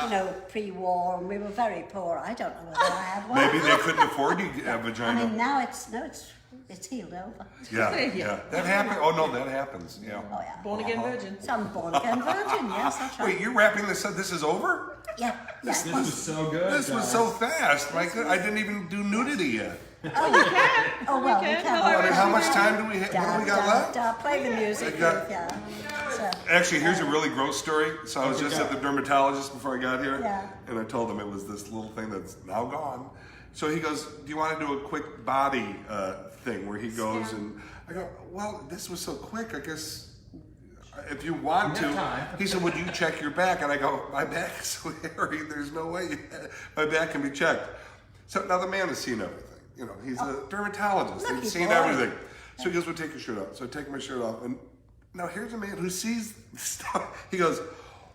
was born, pre-war, and we were very poor. I don't know whether I had one. Maybe they couldn't afford you a I vagina. mean, now it's healed over. Yeah. That happened. Oh no, that happens. Yeah. Oh yeah. Born again virgin. So I'm born again virgin. Yes, that's right. Wait, you're wrapping this up? This is over? Yeah. This was so good. This was guys. so fast. My God, I didn't even do nudity yet. Oh well, we can. can. Hello, I mean, how much time do we have? What do we got left? Play the music. I got- Yeah. So, Actually, here's a really gross story. So I was just at the dermatologist before I got here, Yeah. and I told him it was this little thing that's now gone. So he goes, "Do you want to do a quick body thing where he goes?" And I go, "Well, this was so quick. I guess if you want We have to." time. He said, "Would you check your back?" And I go, "My back is so hairy. There's no way my back can be checked." So now the man has seen everything. He's a dermatologist. lucky He's seen boy. everything. So he goes, "Well, take your shirt off." So I take my shirt off, and now here's a man who sees stuff. He goes,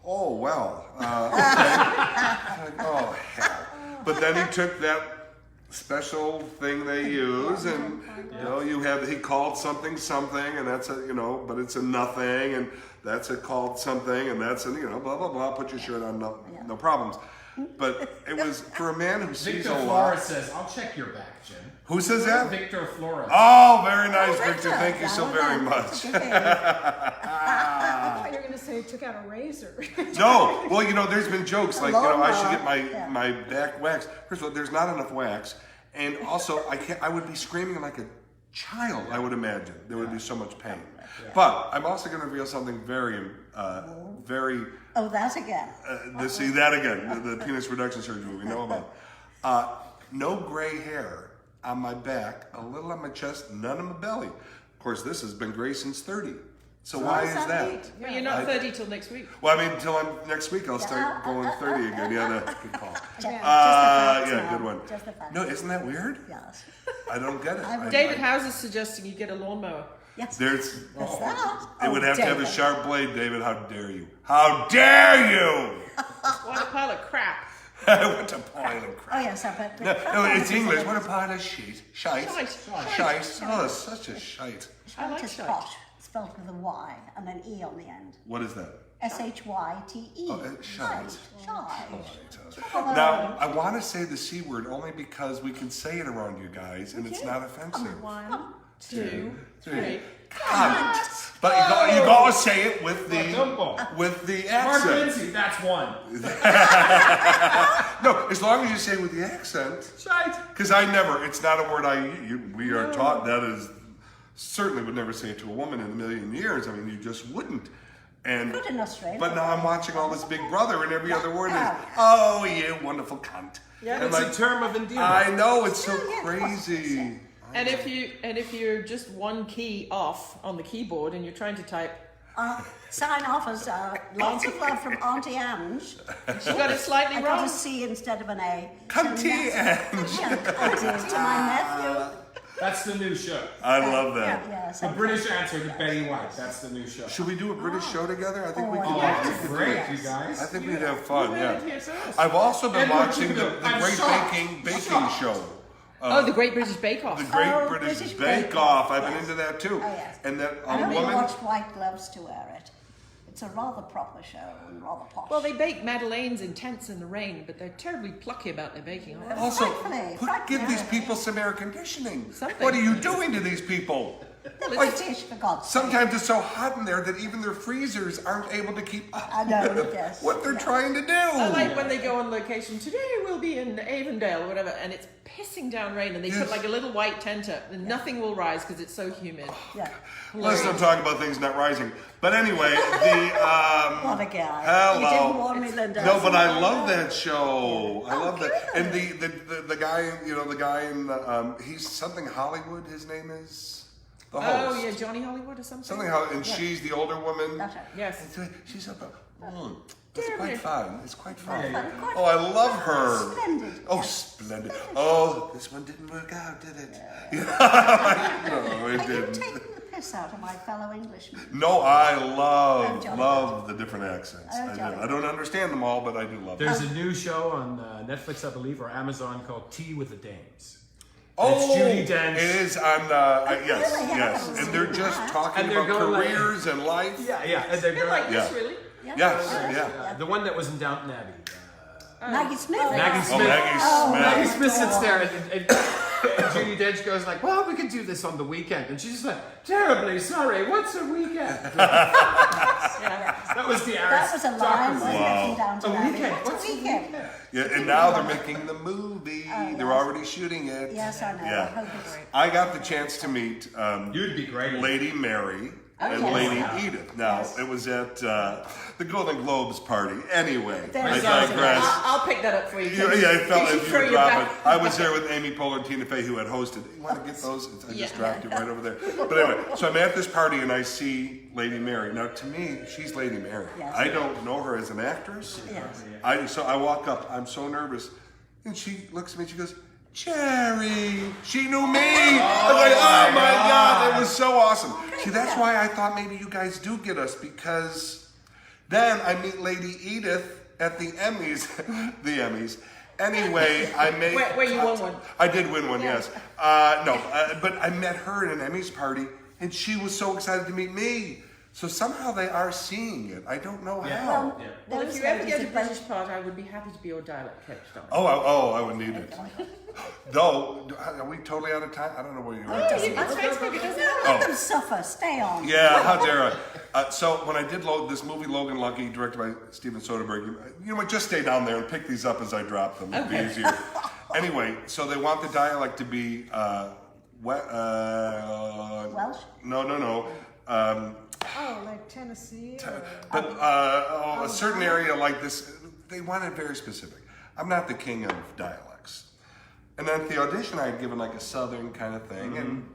"Oh well, okay." I'm like, oh hell! But then he took that special thing they use, and he called something, and that's but it's a nothing, and that's a called something, and that's a blah blah blah. Put your shirt on, no problems. But it was for a man who sees Victor a lot. Flores says, "I'll check your back, Jim." Who says that? Victor Flores. Oh, very nice, Oh, Victor. Thank you so Well very done. much. I thought you were going to say he took out a razor. No, well, there's been jokes like, I should get lawnmower. my back waxed. First of all, there's not enough wax, and also I would be screaming like a child, I would imagine. There would be so much pain. But I'm also going to reveal something very. Oh, that again. See that again, the penis reduction surgery we know about. No gray hair on my back, a little on my chest, none on my belly. Of course, this has been gray since 30. So why is that? Well, you're not 30 till next week. Well, I mean, until next week I'll start going 30 again. Yeah, good call. Good one. Just the facts. No, isn't that weird? Yes. I don't get it. David Howes is suggesting you get a lawnmower. Yes. There's. That's that. It would have to have a David. sharp blade, David. How dare you? How dare you? What a pile of crap. What a pile of crap. Oh, yes, I bet. No, it's English. What a pile of shit. Shite. Shite. Shite. Oh, it's such a shite. I like It's shite. posh, spelled with a Y and an E on the end. What is that? S-H-Y-T-E. Oh, shite. Shite. Now, I want to say the C word only because we can say it around you guys and it's not offensive. 1, 2, 3. Cunt. But you gotta say it with the Mark accent. Lindsay, that's one. No, as long as you say it with the accent. Shite. Because it's not a word we are taught that is, certainly would never say it to a woman in a million years. I mean, you just wouldn't. And Good in Australia. but now I'm watching all this Big Brother and every other word is, oh, you wonderful cunt. Yeah, And It's a term of endearment. I know, it's so Yeah, of course. crazy. And if you're just one key off on the keyboard and you're trying to type, Sign off as lots of love from Auntie Ange. you got it slightly I got wrong. a C instead of an A. Cunty Ange. Yeah, to my nephew. That's the new show. I love that. Yes. The British answer to Betty White. That's the new show. Should we do a British show together? I think we Oh, could. yeah. Oh, great, you guys. I think we'd have fun, yeah. TSOs. I've also been Edward watching the Krudup, I'm Great shocked. Baking Show. Oh, the Great British Bake Off. The Great Oh, British British Bake Bake Off. Off, I've been yes. into that too. Oh, yes. And that I only woman. watched White Gloves to wear it. It's a rather proper show and rather posh. Well, they bake madeleines in tents in the rain, but they're terribly plucky about their baking. Also, Frightfully, give these frightfully. people some air conditioning. Something. What are you doing to these people? The Like, British, for God's sake. sometimes it's so hot in there that even their freezers aren't able to keep up I know, with yes. what they're Yeah. trying to do. I like when they go on location. Today we'll be in Avondale or whatever, and it's pissing down rain, and they Yes. put like a little white tent up, and nothing will rise because it's so humid. Yeah. Let's not talk about things not rising. But anyway, the What a guy. hello. You didn't warn me, Linda. No, but I love that show. I love that. good. And the guy, the guy in the he's something Hollywood. His name is the host. Oh yeah, Johnny Hollywood or something. Something Hollywood, and she's the older woman. That's right. Yes. She's up. It's quite fun. It's quite fun. Quite Oh, I love her. Splendid. Oh, splendid. Oh, this one didn't work out, did it? No, it Are you didn't. taking the piss out of my fellow Englishmen? No, I Oh, jolly love the different accents. Oh, I jolly do. I don't understand them all, but I do love them. There's a new show on Netflix, I believe, or Amazon called Tea with the Dames. Oh, It's Judi Dench. it is on. Yes, really? I yes, haven't and they're seen just that. talking And they're about going like- careers and life. Yeah, and they're A bit like going. this, Yeah. really. Yes, Yeah. yeah. The one that was in Downton Abbey. Maggie Smith. Maggie Oh, Smith. Maggie Maggie Smith. Smith sits there and Judi Dench goes like, well, we could do this on the weekend. And she's just like, terribly sorry, what's a weekend? That was the That was a line, wasn't it, from Downton A Abbey? weekend. What's What's a a weekend? Yeah, and now they're making the movie. They're yes. already shooting it. Yes, I know. Yeah. I hope it's I got the chance to meet You'd be great. Lady Mary and yes. Lady Edith. Now, it was at the Golden Globes party. Anyway, I There's digress. I'll pick that up for you. Yeah, I felt You if throw you your drop back- it. I was there with Amy Poehler and Tina Fey, who had hosted. You want to get those? I just dropped it right over there. But anyway, so I'm at this party and I see Lady Mary. Now, to me, she's Lady Mary. Yes. I don't know her as an actress. Yes. So I walk up. I'm so nervous, and she looks at me. She goes, "Jerry." She knew me. I was like, "Oh my God, it was so awesome." See, that's why I thought maybe you guys do get us, because then I meet Lady Edith at the Emmys. The Emmys. Anyway, I made. Where you won one. I did win one, yes. But I met her at an Emmys party, and she was so excited to meet me. So somehow they are seeing it. I don't know how. Well, if you ever get a British part, I would be happy to be your dialect coach, darling. Oh, I would need it. Though, are we totally out of time? I don't know where you are. It's Facebook, it doesn't matter. Let them suffer. Stay on. Yeah, how dare I? So when I did this movie, Logan Lucky, directed by Steven Soderbergh, you know what? Just stay down there and pick these up as I drop them. It'd be easier. Anyway, so they want the dialect to be Welsh? No. Oh, like Tennessee? But a certain area like this, they wanted very specific. I'm not the king of dialects. And then at the audition, I had given like a southern kind of thing, and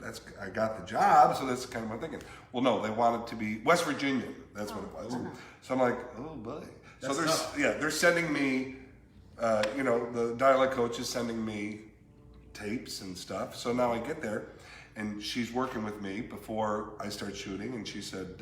I got the job, so that's kind of what I'm thinking. Well, no, they wanted to be West Virginian. That's what it was. So I'm like, oh boy. So they're sending me, the dialect coach is sending me tapes and stuff. So now I get there, and she's working with me before I start shooting, and she said,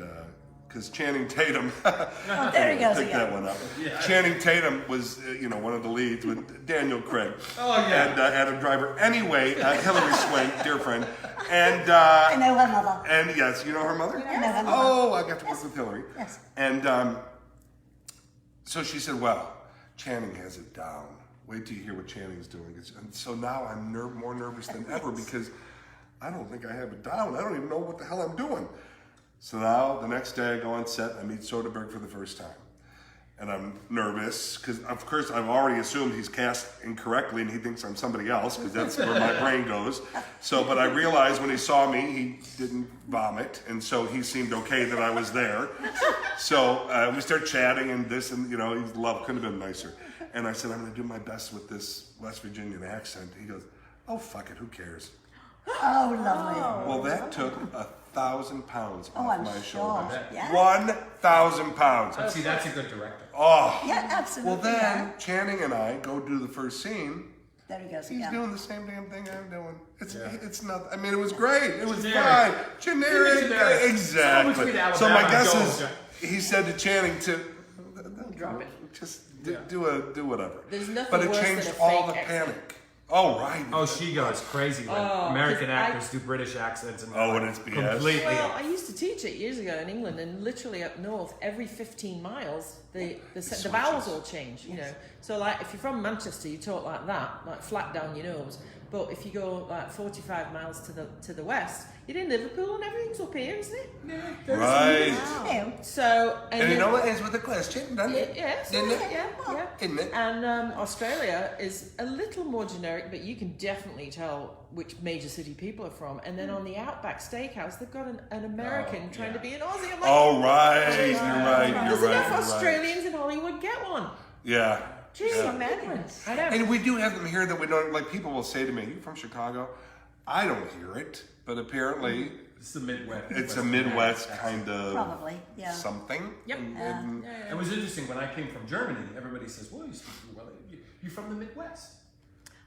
because Channing Tatum, There he goes pick again. that one up. Yeah. Channing Tatum was, one of the leads with Daniel Craig. Oh, yeah. And Adam Driver. Anyway, Hilary Swank, dear friend. And I know her mother. and yes, you know her mother? I know her mother. Oh, I got to work with Hillary. Yes. And so she said, well, Channing has it down. Wait till you hear what Channing's doing. And so now I'm more nervous than ever because I don't think I have it down. I don't even know what the hell I'm doing. So now the next day I go on set, I meet Soderbergh for the first time. And I'm nervous because, of course, I've already assumed he's cast incorrectly and he thinks I'm somebody else because that's where my brain goes. So, but I realized when he saw me, he didn't vomit. And so he seemed okay that I was there. So we start chatting and this and, his love couldn't have been nicer. And I said, I'm going to do my best with this West Virginian accent. He goes, oh, fuck it, who cares? Oh, lovely. Well, that took 1,000 pounds off I'm my sure. shoulders. Yeah. 1,000 pounds. See, that's a good director. Oh. Yeah, absolutely. Well, then yeah. Channing and I go do the first scene. There he goes He's again. doing the same damn thing I'm doing. It's not. I mean, it was great. It was Generic. fine. Generic. Generic. Exactly. So much So my Alabama guess goes. is he said to Channing to Drop it. just do whatever. There's nothing But it worse changed than a all fake the accent. panic. Oh right. Oh, she goes crazy when American actors do British accents and Oh, and it's BS. completely. Well, I used to teach it years ago in England, and literally up north, every 15 miles, the vowels all change. So like if you're from Manchester, you talk like that, like flat down your nose. But if you go like 45 miles to the west, you're in Liverpool, and everything's up here, isn't it? Right. Wow. So And you know what ends with a question, doesn't it? Yes, Isn't it? yeah. Isn't it? And Australia is a little more generic, but you can definitely tell which major city people are from. And then on the Outback Steakhouse, they've got an American trying to be an Aussie. I'm like, Oh right. You're right. does You're enough right. Australians in Hollywood get one? Yeah. Gee, Madness. I know. And we do have them here that we don't like. People will say to me, "You from Chicago?" I don't hear it, but apparently It's the Midwest. it's a Midwest kind of Probably, yeah. something. Yep. And It was interesting when I came from Germany. Everybody says, "Well, you speak well. You're from the Midwest."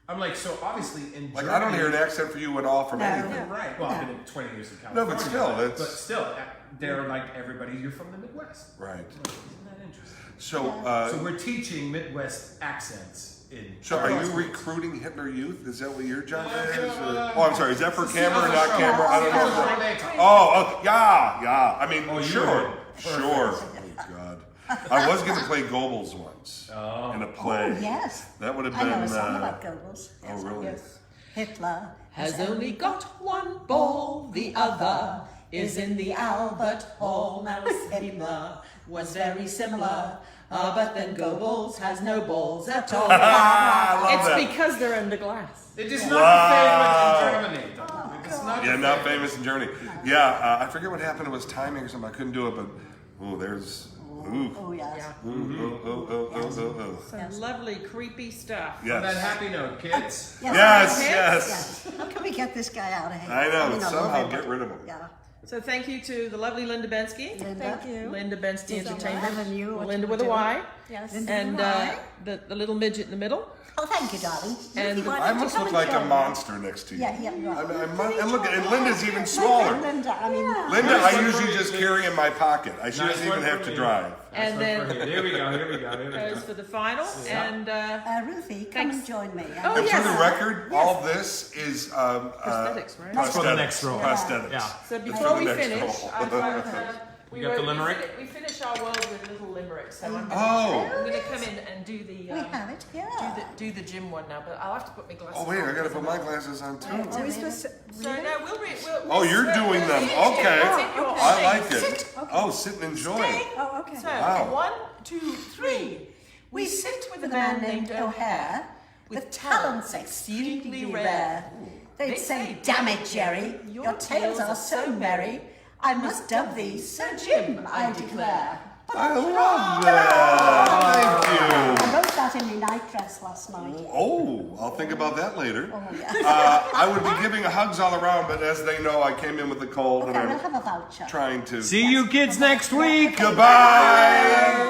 I'm like, so obviously in like Germany, I don't hear an accent for you at all from No. anything. Yeah, right. Well, I've been in 20 years in No, California. but still, it's But still, they're like everybody. You're from the Midwest. right. Isn't that interesting? So, So we're teaching Midwest accents in. so are you recruiting Hitler Youth? Is that what your job is? Or, oh, I'm sorry. Is that for camera or not camera? I don't know. Oh, yeah. I mean, Oh, you sure. were. Oh God. I was going to play Goebbels once in a play. Oh, yes. That would have I know been. a song about Goebbels. Oh, Yes, really? yes. Hitler Has only got one ball, the other is in the Albert Hall. Now Hitler was very similar, but then Goebbels has no balls at all. I love It's that. because they're under glass. It is not famous in Germany. It's not Yeah, not famous in Germany. Yeah, I forget what happened. It was timing or something. I couldn't do it, but there's. Oh, yes. Yeah. Yes. Some lovely, creepy stuff. On that happy note, kids. Yes. How can we get this guy out of here? I know. mean, I love Somehow him, get but- rid of him. Yeah. So thank you to the lovely Linda Bensky. Linda. Thank you. Linda Bensky So Entertainment. much. You, what Linda you with a do. Y. Yes. Linda. And Y. the little midget in the middle. Oh, thank you, darling. And Ruthie, why I don't you must come look and like a join me? monster next to you. Yeah, you are. And look, and Linda's even smaller. Linda, I mean, Linda, Nice I one usually for you. just carry in my pocket. She Nice doesn't even one have for to me. drive. And then Here we go. goes for the final. And Ruthie, come Thanks. and join me. Oh, And yes. for the record, all this is prosthetics, right? That's for the next roll. Prosthetics. Yeah. So It's before for the we next finish, roll. I'd like You got the limerick? We finish our world with little limericks. So I'm Oh. going to come in and do the We have it, yeah. do the gym one now, but I'll have to put my glasses. Oh wait, on I gotta because put my glasses on too. Are we supposed to So read it? no, we'll read. Oh, you're doing them. Okay. Oh, I like it. Oh, sit and enjoy. Oh, okay. So Wow. 1, 2, 3. We sit with a man named OHeir, with talents exceedingly rare. They'd say, damn it, Jerry, your tales are so merry. I must dub thee Sir Jim, I declare. I love that. Thank you. I wrote that in my night dress last night. Oh, I'll think about that later. Oh, yeah. I would be giving hugs all around, but as they know, I came in with a cold Okay, and we'll I'm have a voucher. trying to. See you kids next week. Goodbye.